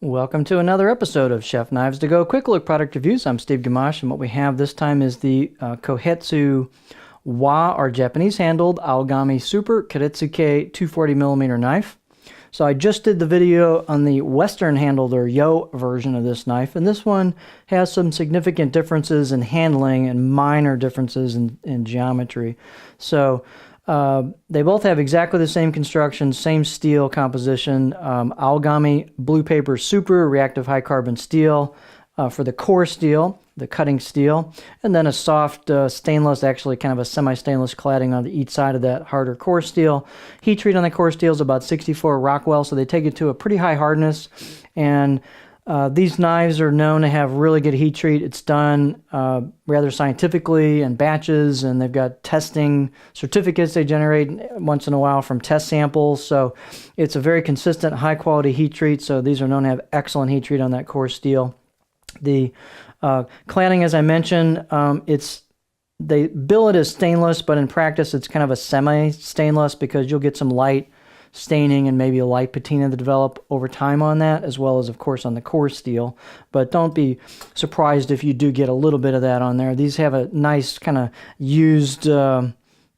Welcome to another episode of Chef Knives to Go Quick Look Product Reviews. I'm Steve Gamache, and what we have this time is the Kohetsu Wa, or Japanese handled Aogami Super Kiritsuke 240mm knife. So I just did the video on the Western handled or Yo version of this knife, and this one has some significant differences in handling and minor differences in geometry. So they both have exactly the same construction, same steel composition. Aogami Blue Paper Super Reactive High Carbon Steel for the core steel, the cutting steel, and then a soft stainless, actually kind of a semi-stainless cladding on each side of that harder core steel. Heat treat on the core steel is about 64 Rockwell, so they take it to a pretty high hardness. And these knives are known to have really good heat treat. It's done rather scientifically in batches, and they've got testing certificates they generate once in a while from test samples. So it's a very consistent, high-quality heat treat. So these are known to have excellent heat treat on that core steel. The cladding, as I mentioned, they bill it as stainless, but in practice it's kind of a semi-stainless because you'll get some light staining and maybe a light patina to develop over time on that, as well as, of course, on the core steel. But don't be surprised if you do get a little bit of that on there. These have a nice kind of used tool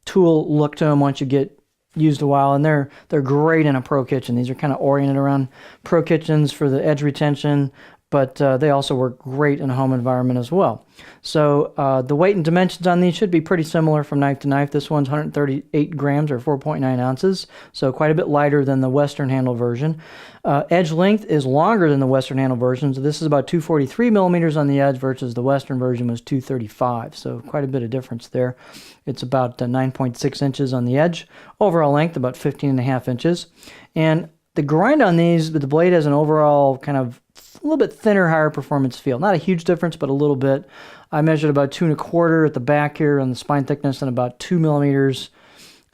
look to them once you get used a while, and they're great in a pro kitchen. These are kind of oriented around pro kitchens for the edge retention, but they also work great in a home environment as well. So the weight and dimensions on these should be pretty similar from knife to knife. This one's 138 grams or 4.9 ounces, so quite a bit lighter than the Western handle version. Edge length is longer than the Western handle version, so this is about 243 millimeters on the edge versus the Western version was 235, so quite a bit of difference there. It's about 9.6 inches on the edge. Overall length, about 15.5 inches. And the grind on these, the blade has an overall kind of a little bit thinner, higher performance feel. Not a huge difference, but a little bit. I measured about 2.25 at the back here on the spine thickness and about 2 millimeters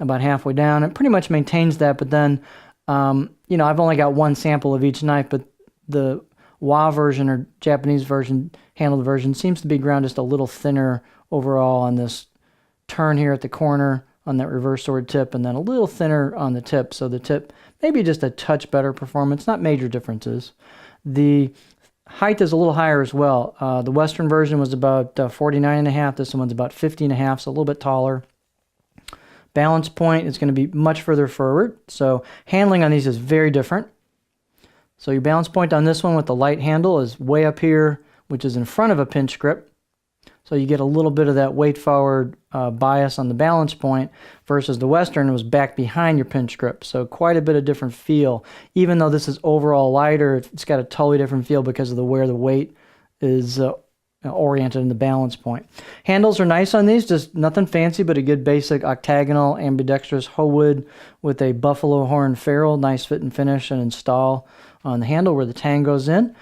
about halfway down. It pretty much maintains that, but then, I've only got one sample of each knife, but the Wa version or Japanese version, handled version, seems to be ground just a little thinner overall on this turn here at the corner on that reverse sword tip, and then a little thinner on the tip. So the tip maybe just a touch better performance, not major differences. The height is a little higher as well. The Western version was about 49.5. This one's about 50.5, so a little bit taller. Balance point is going to be much further forward. So handling on these is very different. So your balance point on this one with the light handle is way up here, which is in front of a pinch grip. So you get a little bit of that weight forward bias on the balance point versus the Western was back behind your pinch grip. So quite a bit of different feel. Even though this is overall lighter, it's got a totally different feel because of where the weight is oriented in the balance point. Handles are nice on these, just nothing fancy, but a good basic octagonal ambidextrous hoe wood with a buffalo horn ferrule. Nice fit and finish and install on the handle where the tang goes in.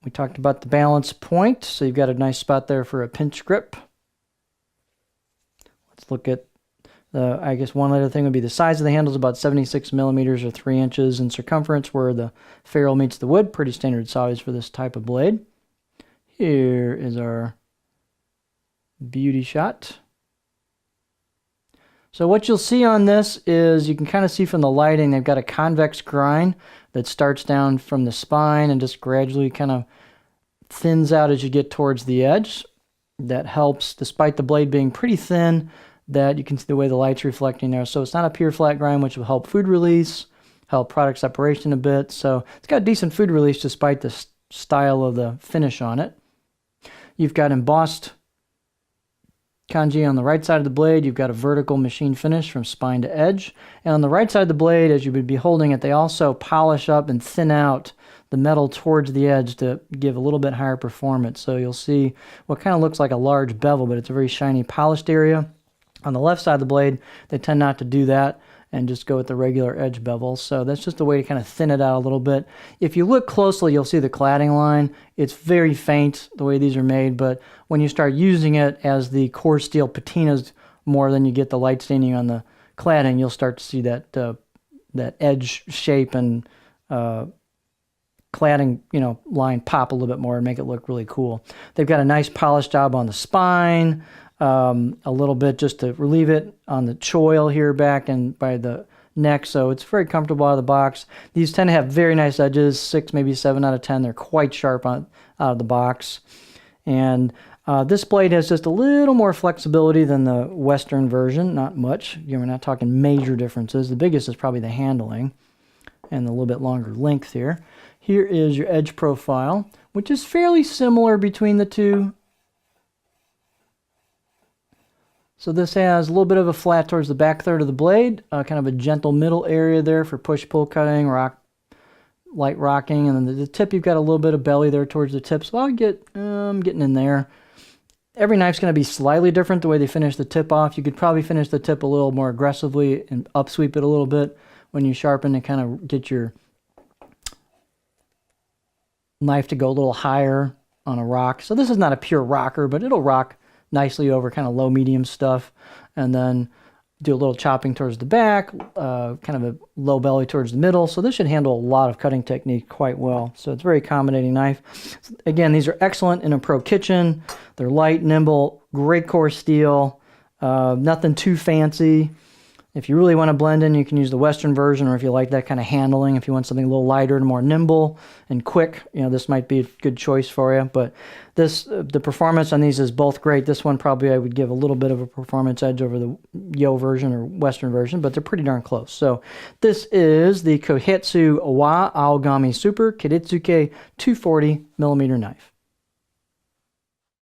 We talked about the balance point, so you've got a nice spot there for a pinch grip. Let's look at I guess one other thing would be the size of the handle is about 76 millimeters or 3 inches in circumference where the ferrule meets the wood. Pretty standard size for this type of blade. Here is our beauty shot. So what you'll see on this is you can kind of see from the lighting, they've got a convex grind that starts down from the spine and just gradually kind of thins out as you get towards the edge. That helps, despite the blade being pretty thin, that you can see the way the light's reflecting there. So it's not a pure flat grind, which will help food release, help product separation a bit. So it's got decent food release despite the style of the finish on it. You've got embossed kanji on the right side of the blade. You've got a vertical machine finish from spine to edge. And on the right side of the blade, as you would be holding it, they also polish up and thin out the metal towards the edge to give a little bit higher performance. So you'll see what kind of looks like a large bevel, but it's a very shiny polished area. On the left side of the blade, they tend not to do that and just go with the regular edge bevel. So that's just a way to kind of thin it out a little bit. If you look closely, you'll see the cladding line. It's very faint the way these are made, but when you start using it as the core steel patinas more than you get the light staining on the cladding, you'll start to see that that edge shape and cladding, line pop a little bit more and make it look really cool. They've got a nice polished job on the spine, a little bit just to relieve it on the choil here back and by the neck, so it's very comfortable out of the box. These tend to have very nice edges, 6, maybe 7 out of 10. They're quite sharp out of the box. And this blade has just a little more flexibility than the Western version, not much. Again, we're not talking major differences. The biggest is probably the handling and a little bit longer length here. Here is your edge profile, which is fairly similar between the two. So this has a little bit of a flat towards the back third of the blade, kind of a gentle middle area there for push-pull cutting, light rocking, and then the tip, you've got a little bit of belly there towards the tip, so I'm getting in there. Every knife's going to be slightly different the way they finish the tip off. You could probably finish the tip a little more aggressively and upsweep it a little bit when you sharpen and kind of get your knife to go a little higher on a rock. So this is not a pure rocker, but it'll rock nicely over kind of low medium stuff, and then do a little chopping towards the back, kind of a low belly towards the middle. So this should handle a lot of cutting technique quite well. So it's a very accommodating knife. Again, these are excellent in a pro kitchen. They're light, nimble, great core steel, nothing too fancy. If you really want to blend in, you can use the Western version, or if you like that kind of handling, if you want something a little lighter and more nimble and quick, this might be a good choice for you. But the performance on these is both great. This one probably I would give a little bit of a performance edge over the Yo version or Western version, but they're pretty darn close. So this is the Kohetsu Wa Aogami Super Kiritsuke 240mm knife.